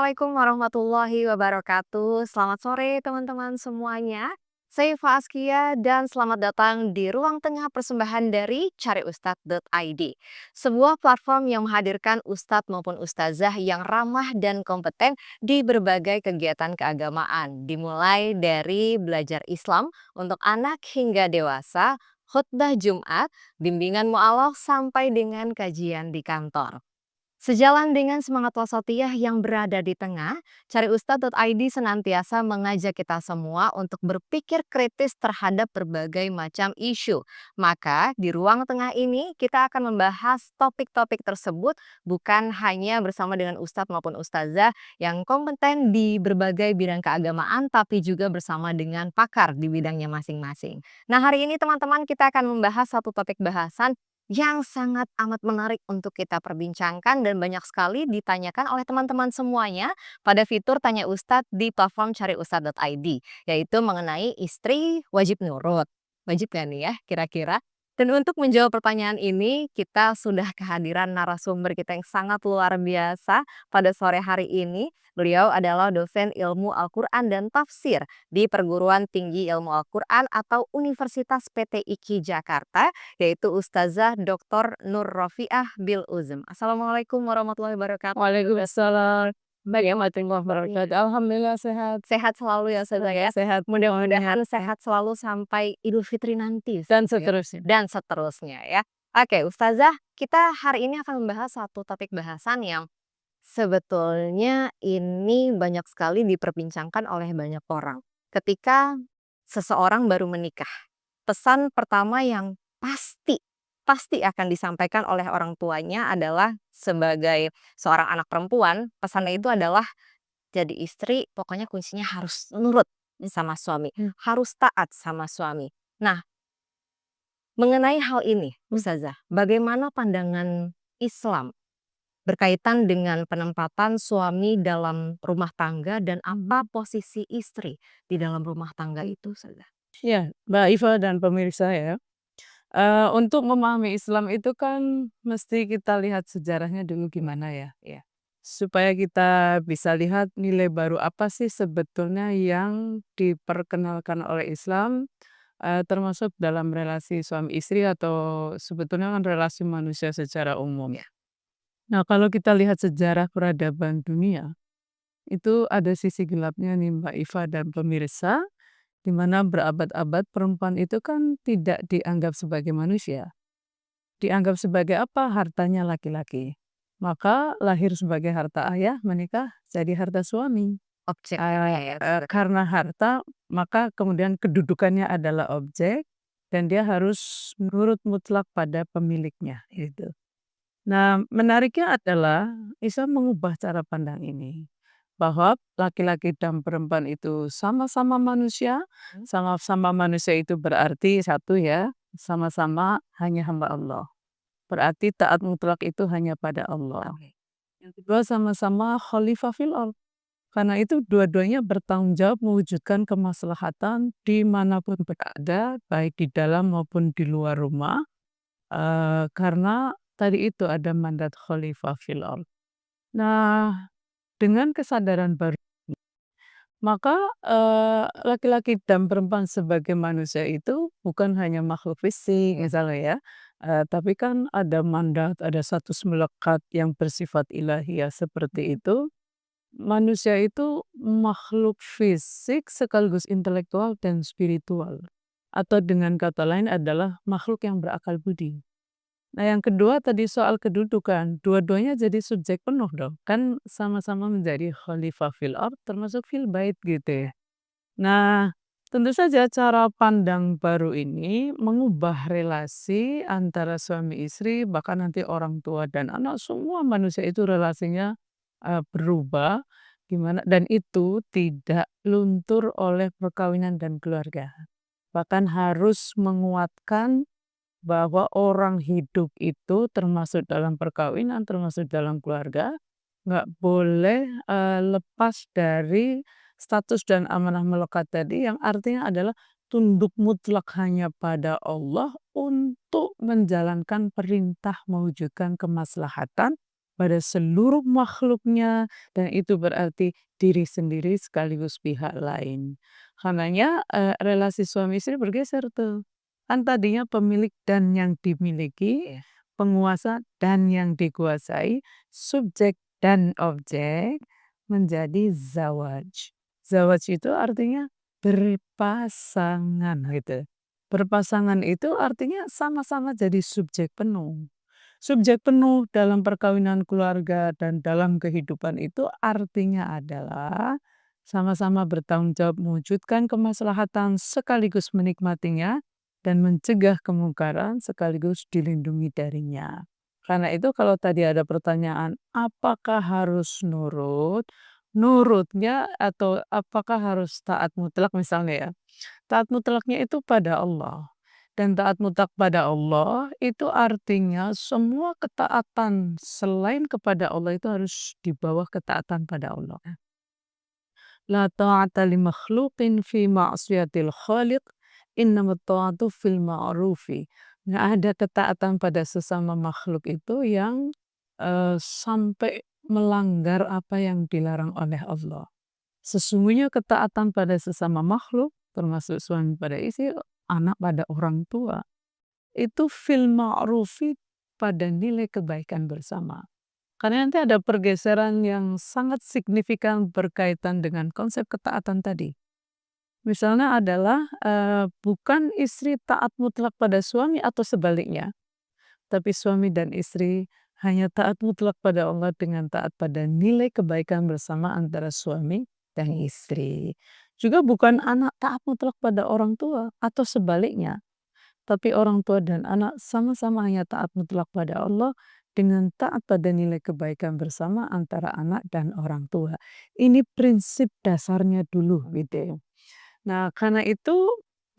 Assalamualaikum warahmatullahi wabarakatuh. Selamat sore teman-teman semuanya. Saya Iva Askia dan selamat datang di ruang tengah persembahan dari cariustad.id. Sebuah platform yang menghadirkan ustadz maupun ustazah yang ramah dan kompeten di berbagai kegiatan keagamaan. Dimulai dari belajar Islam untuk anak hingga dewasa, khutbah Jumat, bimbingan mu'alaf sampai dengan kajian di kantor. Sejalan dengan semangat wasatiyah yang berada di tengah, cariustad.id senantiasa mengajak kita semua untuk berpikir kritis terhadap berbagai macam isu. Maka di ruang tengah ini kita akan membahas topik-topik tersebut bukan hanya bersama dengan ustadz maupun ustazah yang kompeten di berbagai bidang keagamaan, tapi juga bersama dengan pakar di bidangnya masing-masing. Nah, hari ini teman-teman kita akan membahas satu topik bahasan yang sangat amat menarik untuk kita perbincangkan dan banyak sekali ditanyakan oleh teman-teman semuanya pada fitur Tanya Ustadz di platform cariustad.id, yaitu mengenai istri wajib nurut. Wajib kan nih ya kira-kira? Dan untuk menjawab pertanyaan ini, kita sudah kehadiran narasumber kita yang sangat luar biasa pada sore hari ini. Beliau adalah dosen ilmu Al-Quran dan Tafsir di Perguruan Tinggi Ilmu Al-Quran atau Universitas PTIQ Jakarta, yaitu Ustazah Dr. Nur Rofiah Bil Uzum. Assalamualaikum warahmatullahi wabarakatuh. Waalaikumsalam. Warahmatullahi wabarakatuh. Alhamdulillah sehat. Sehat selalu ya Ustazah ya. Sehat. Mudah-mudahan sehat selalu sampai Idul Fitri nanti. Dan Ustazah. seterusnya. Dan seterusnya ya. Oke Ustazah, kita hari ini akan membahas satu topik bahasan yang sebetulnya ini banyak sekali diperbincangkan oleh banyak orang. Ketika seseorang baru menikah, pesan pertama yang pasti akan disampaikan oleh orang tuanya adalah sebagai seorang anak perempuan, pesannya itu adalah jadi istri pokoknya kuncinya harus nurut sama suami, harus taat sama suami. Nah, mengenai hal ini, Ustazah, bagaimana pandangan Islam berkaitan dengan penempatan suami dalam rumah tangga dan apa posisi istri di dalam rumah tangga itu, Ustazah? Ya, Mbak Iva dan pemirsa ya. Untuk memahami Islam itu kan mesti kita lihat sejarahnya dulu gimana ya. Supaya kita bisa lihat nilai baru apa sih sebetulnya yang diperkenalkan oleh Islam, termasuk dalam relasi suami istri atau sebetulnya kan relasi manusia secara umum. Ya. Nah, kalau kita lihat sejarah peradaban dunia, itu ada sisi gelapnya nih Mbak Iva dan pemirsa, di mana berabad-abad perempuan itu kan tidak dianggap sebagai manusia. Dianggap sebagai apa? Hartanya laki-laki. Maka lahir sebagai harta ayah, menikah jadi harta suami. Objek. Karena harta, maka kemudian kedudukannya adalah objek, dan dia harus nurut mutlak pada pemiliknya. Gitu. Nah, menariknya adalah Islam mengubah cara pandang ini. Bahwa laki-laki dan perempuan itu sama-sama manusia, sama-sama manusia itu berarti satu ya, sama-sama hanya hamba Allah. Berarti taat mutlak itu hanya pada Allah. Yang kedua sama-sama khalifah fil ard. Karena itu dua-duanya bertanggung jawab mewujudkan kemaslahatan dimanapun berada, baik di dalam maupun di luar rumah. Karena tadi itu ada mandat khalifah fil ard. Nah, dengan kesadaran baru, maka laki-laki dan perempuan sebagai manusia itu bukan hanya makhluk fisik misalnya ya, tapi kan ada mandat, ada status melekat yang bersifat ilahiyah seperti itu. Manusia itu makhluk fisik sekaligus intelektual dan spiritual. Atau dengan kata lain adalah makhluk yang berakal budi. Nah, yang kedua tadi soal kedudukan, dua-duanya jadi subjek penuh dong. Kan sama-sama menjadi khalifah fil ard termasuk fil bait gitu ya. Nah, tentu saja cara pandang baru ini mengubah relasi antara suami istri, bahkan nanti orang tua dan anak, semua manusia itu relasinya berubah gimana dan itu tidak luntur oleh perkawinan dan keluarga. Bahkan harus menguatkan bahwa orang hidup itu termasuk dalam perkawinan, termasuk dalam keluarga, nggak boleh lepas dari status dan amanah melekat tadi yang artinya adalah tunduk mutlak hanya pada Allah untuk menjalankan perintah mewujudkan kemaslahatan pada seluruh makhluknya, dan itu berarti diri sendiri sekaligus pihak lain. Karenanya, relasi suami istri bergeser tuh. Kan tadinya pemilik dan yang dimiliki, Iya. penguasa dan yang dikuasai, subjek dan objek menjadi zawaj. Zawaj itu artinya berpasangan gitu. Berpasangan itu artinya sama-sama jadi subjek penuh. Subjek penuh dalam perkawinan keluarga dan dalam kehidupan itu artinya adalah sama-sama bertanggung jawab mewujudkan kemaslahatan sekaligus menikmatinya dan mencegah kemungkaran sekaligus dilindungi darinya. Karena itu kalau tadi ada pertanyaan, apakah harus nurut? Nurutnya atau apakah harus taat mutlak misalnya ya. Taat mutlaknya itu pada Allah. Dan taat mutlak pada Allah itu artinya semua ketaatan selain kepada Allah itu harus di bawah ketaatan pada Allah. La ta'ata li makhluqin fi ma'siyatil khaliq, innamat ta'atu fil ma'rufi. Nggak ada ketaatan pada sesama makhluk itu yang sampai melanggar apa yang dilarang oleh Allah. Sesungguhnya ketaatan pada sesama makhluk, termasuk suami pada istri, anak pada orang tua, itu fil ma'rufi pada nilai kebaikan bersama. Karena nanti ada pergeseran yang sangat signifikan berkaitan dengan konsep ketaatan tadi. Misalnya adalah bukan istri taat mutlak pada suami atau sebaliknya, tapi suami dan istri hanya taat mutlak pada Allah dengan taat pada nilai kebaikan bersama antara suami dan istri. Juga bukan anak taat mutlak pada orang tua atau sebaliknya, tapi orang tua dan anak sama-sama hanya taat mutlak pada Allah dengan taat pada nilai kebaikan bersama antara anak dan orang tua. Ini prinsip dasarnya dulu gitu ya. Nah, karena itu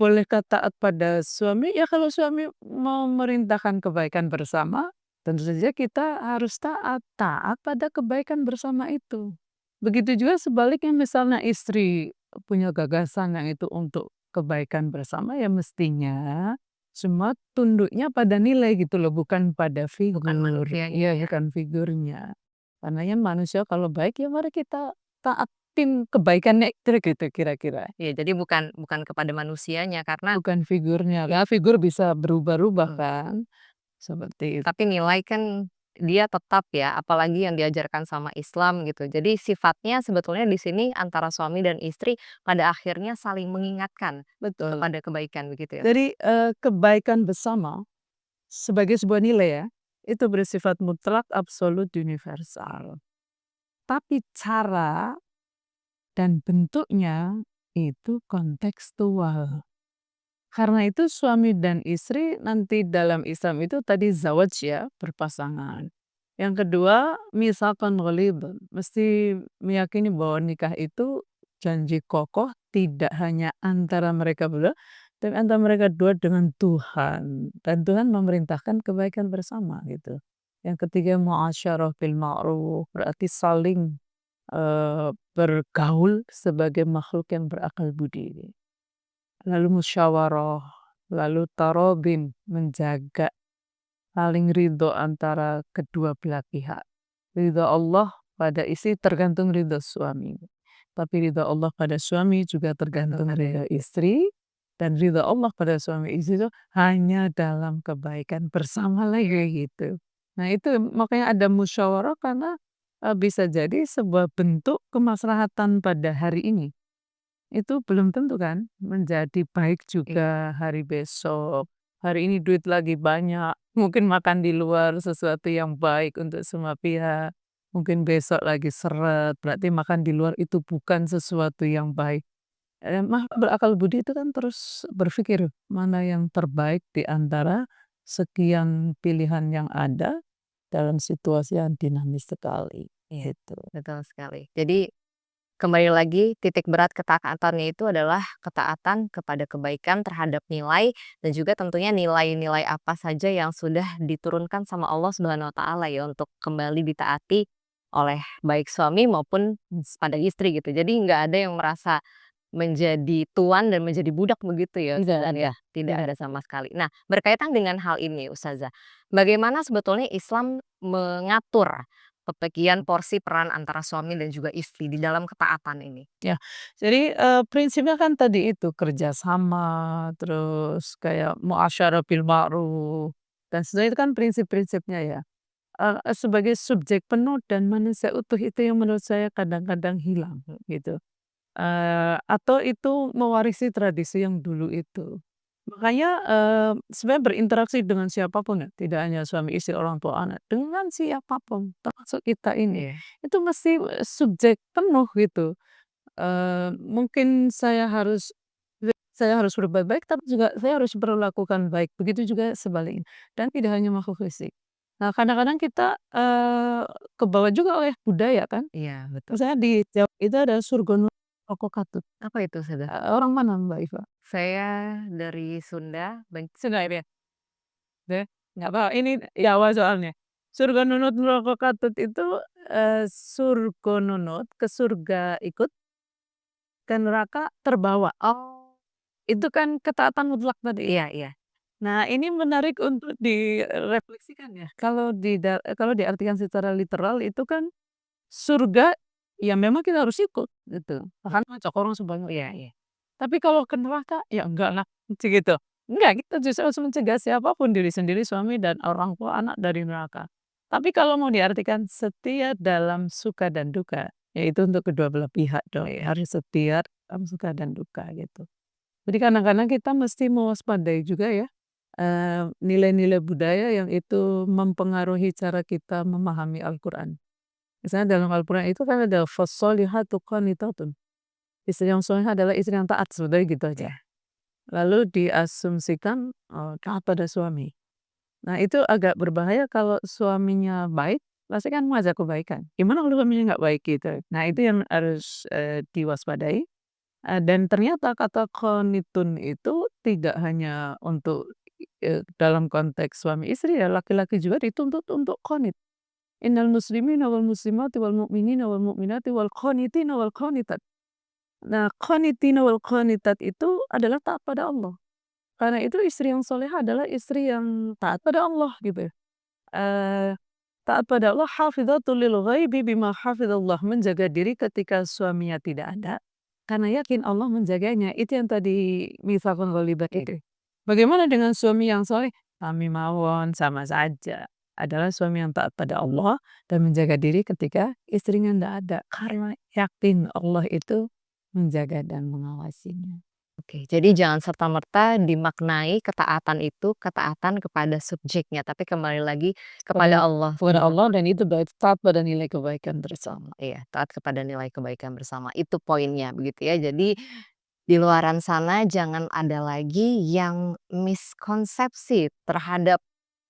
bolehkah taat pada suami? Ya kalau suami memerintahkan kebaikan bersama, tentu saja kita harus taat. Taat pada kebaikan bersama itu. Begitu juga sebaliknya misalnya istri punya gagasan yang itu untuk kebaikan bersama, ya mestinya semua tunduknya pada nilai gitu loh, bukan pada figur. Bukan manusianya Iya, ya. bukan figurnya. Karena ya manusia kalau baik ya mari kita taatin kebaikannya itu gitu kira-kira. Iya, jadi bukan bukan kepada manusianya karena Bukan figurnya, i karena figur bisa berubah-ubah mhm, kan, seperti itu. tapi nilai kan dia tetap ya, apalagi yang diajarkan sama Islam gitu. Jadi sifatnya sebetulnya di sini antara suami dan istri pada akhirnya saling mengingatkan Betul. kepada kebaikan begitu ya? Jadi, kebaikan bersama sebagai sebuah nilai ya, itu bersifat mutlak, absolut, universal. Tapi cara dan bentuknya itu kontekstual. Karena itu suami dan istri nanti dalam Islam itu tadi zawaj ya, berpasangan. Yang kedua, misalkan ghalidun, mesti meyakini bahwa nikah itu janji kokoh tidak hanya antara mereka berdua, tapi antara mereka dua dengan Tuhan. Dan Tuhan memerintahkan kebaikan bersama gitu. Yang ketiga, muasyarah bil ma'ruf, berarti saling bergaul sebagai makhluk yang berakal budi. Lalu musyawarah, lalu tarobin, menjaga saling ridho antara kedua belah pihak. Ridho Allah pada istri tergantung ridho suami. Tapi ridho Allah pada suami juga tergantung ridho istri. Dan ridho Allah pada suami istri itu hanya dalam kebaikan bersama lagi gitu. Nah itu makanya ada musyawarah karena bisa jadi sebuah bentuk kemaslahatan pada hari ini. Itu belum tentu kan menjadi baik Iya. juga hari besok. Hari ini duit lagi banyak, mungkin makan di luar sesuatu yang baik untuk semua pihak. Mungkin besok lagi seret, berarti makan di luar itu bukan sesuatu yang baik. Maka berakal budi itu kan terus berpikir mana yang terbaik di antara sekian pilihan yang ada dalam situasi yang dinamis sekali. Iya, Gitu. betul sekali. Jadi kembali lagi titik berat ketaatannya itu adalah ketaatan kepada kebaikan terhadap nilai dan juga tentunya nilai-nilai apa saja yang sudah diturunkan sama Allah Subhanahu wa taala ya untuk kembali ditaati oleh baik suami maupun pada istri gitu. Jadi nggak ada yang merasa menjadi tuan dan menjadi budak begitu ya Tidak ada. Ustazah? Tidak Tidak. ada sama sekali. Nah, berkaitan dengan hal ini Ustazah, bagaimana sebetulnya Islam mengatur pembagian porsi peran antara suami dan juga istri di dalam ketaatan ini? Ya, jadi, prinsipnya kan tadi itu kerjasama, terus kayak muasyarah bil ma'ruf, dan sebenarnya itu kan prinsip-prinsipnya ya. Sebagai subjek penuh dan manusia utuh itu yang menurut saya kadang-kadang hilang gitu. Atau itu mewarisi tradisi yang dulu itu. Makanya, sebenarnya berinteraksi dengan siapapun ya, tidak hanya suami istri, orang tua, anak, dengan siapapun termasuk kita ini, Iya. itu mesti, subjek penuh gitu. Mungkin saya harus berbuat baik, tapi juga saya harus berlakukan baik, begitu juga sebaliknya, dan tidak hanya makhluk fisik. Nah, kadang-kadang kita, kebawa juga oleh budaya kan, Iya, betul. misalnya di Jawa itu ada Surgono Roko Katut, Apa itu, Sada? orang mana Mbak Iva? Saya dari Sunda, Sunda ya? Deh, nggak apa ini Jawa soalnya. Surgonunut Roko Katut itu, surgonunut ke surga ikut, ke neraka terbawa. oh, Itu kan ketaatan mutlak tadi. iya iya. Nah, ini menarik untuk direfleksikan ya. Kalau diartikan secara literal itu kan surga, ya memang kita harus ikut gitu. Bahkan ngajak orang sebanyak Iya iya. tapi kalau ke neraka, ya enggak lah, gitu. Enggak, kita justru harus mencegah siapapun, diri sendiri, suami, dan orang tua, anak dari neraka. Tapi kalau mau diartikan setia dalam suka dan duka, ya itu untuk kedua belah pihak dong, Iya. harus setia dalam suka dan duka gitu. Jadi kadang-kadang kita mesti mewaspadai juga ya, nilai-nilai budaya yang itu mempengaruhi cara kita memahami Al-Quran. Misalnya dalam Al-Quran itu kan ada fassolihatu qanitatun. Istri yang solehah adalah istri yang taat, sebenarnya gitu aja. Iya. Lalu diasumsikan, taat pada suami. Nah, itu agak berbahaya kalau suaminya baik, pasti kan mengajak kebaikan. Gimana kalau suaminya nggak baik gitu? Nah, itu yang harus, diwaspadai. Dan ternyata kata qanitun itu tidak hanya untuk, dalam konteks suami istri ya, laki-laki juga dituntut untuk qanit. Innal muslimina wal muslimati wal mu'minina wal mu'minati wal qanitina wal qanitat. Nah, qanitina wal qanitat itu adalah taat pada Allah. Karena itu istri yang solehah adalah istri yang taat pada Allah gitu. Eee, Taat pada Allah, hafidhatul lil ghaibi bima hafidhallah, menjaga diri ketika suaminya tidak ada, karena yakin Allah menjaganya. Itu yang tadi mitsaqul ghalibah itu. Bagaimana dengan suami yang soleh? Kami mawon, sama saja. Adalah suami yang taat pada Allah dan menjaga diri ketika istrinya tidak ada. Karena yakin Allah itu menjaga dan mengawasinya. Oke, jadi jangan serta-merta dimaknai ketaatan itu ketaatan kepada subjeknya, tapi kembali lagi kepada Kepada Allah. kepada Allah, dan itu taat pada nilai kebaikan bersama. Iya, taat kepada nilai kebaikan bersama, itu poinnya begitu ya. Jadi di luaran sana jangan ada lagi yang miskonsepsi terhadap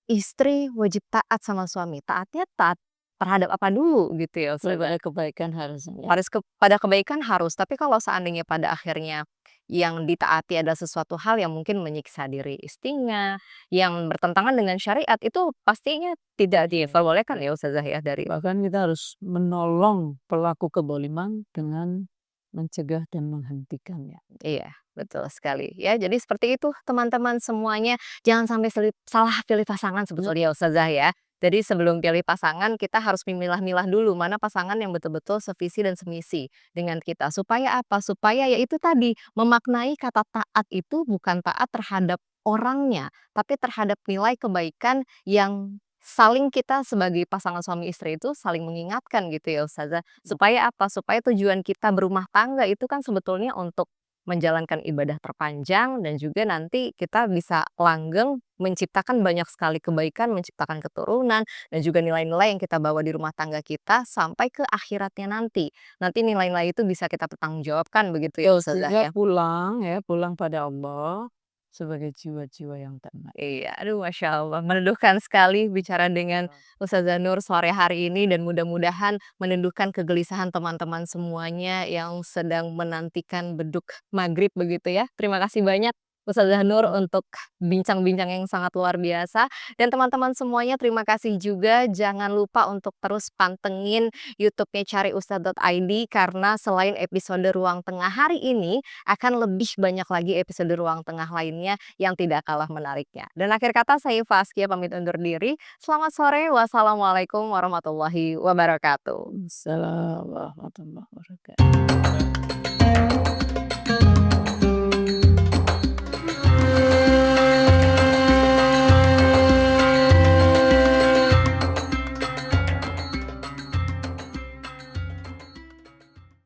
istri wajib taat sama suami. Taatnya taat terhadap apa dulu gitu ya, Ustazah? Kepada kebaikan harusnya. Harus kepada kebaikan harus, tapi kalau seandainya pada akhirnya yang ditaati adalah sesuatu hal yang mungkin menyiksa diri istrinya, yang bertentangan dengan syariat, itu pastinya tidak diperbolehkan ya Ustazah ya dari Bahkan kita harus menolong pelaku kedzaliman dengan mencegah dan menghentikannya. iya, betul sekali. Ya, jadi seperti itu teman-teman semuanya, jangan sampai salah pilih pasangan sebetulnya Ustazah ya. Jadi sebelum pilih pasangan kita harus memilah-milah dulu mana pasangan yang betul-betul sevisi dan semisi dengan kita. Supaya apa? Supaya ya itu tadi, memaknai kata taat itu bukan taat terhadap orangnya, tapi terhadap nilai kebaikan yang saling kita sebagai pasangan suami istri itu saling mengingatkan gitu ya Ustazah. Supaya apa? Supaya tujuan kita berumah tangga itu kan sebetulnya untuk menjalankan ibadah terpanjang dan juga nanti kita bisa langgeng menciptakan banyak sekali kebaikan, menciptakan keturunan dan juga nilai-nilai yang kita bawa di rumah tangga kita sampai ke akhiratnya nanti. Nanti nilai-nilai itu bisa kita pertanggungjawabkan begitu ya Betul, Ustazah sehingga ya. pulang pada Allah sebagai jiwa-jiwa yang tenang. Iya, aduh Masya Allah, meneduhkan sekali bicara dengan Ustazah Nur sore hari ini dan mudah-mudahan meneduhkan kegelisahan teman-teman semuanya yang sedang menantikan beduk maghrib begitu ya. Terima kasih banyak Ustazah Nur untuk bincang-bincang yang sangat luar biasa. Dan teman-teman semuanya terima kasih juga, jangan lupa untuk terus pantengin YouTube-nya Cari Ustadz.id karena selain episode Ruang Tengah hari ini, akan lebih banyak lagi episode Ruang Tengah lainnya yang tidak kalah menariknya. Dan akhir kata saya Faskia pamit undur diri. Selamat sore, wassalamualaikum warahmatullahi wabarakatuh. Assalamualaikum warahmatullahi wabarakatuh.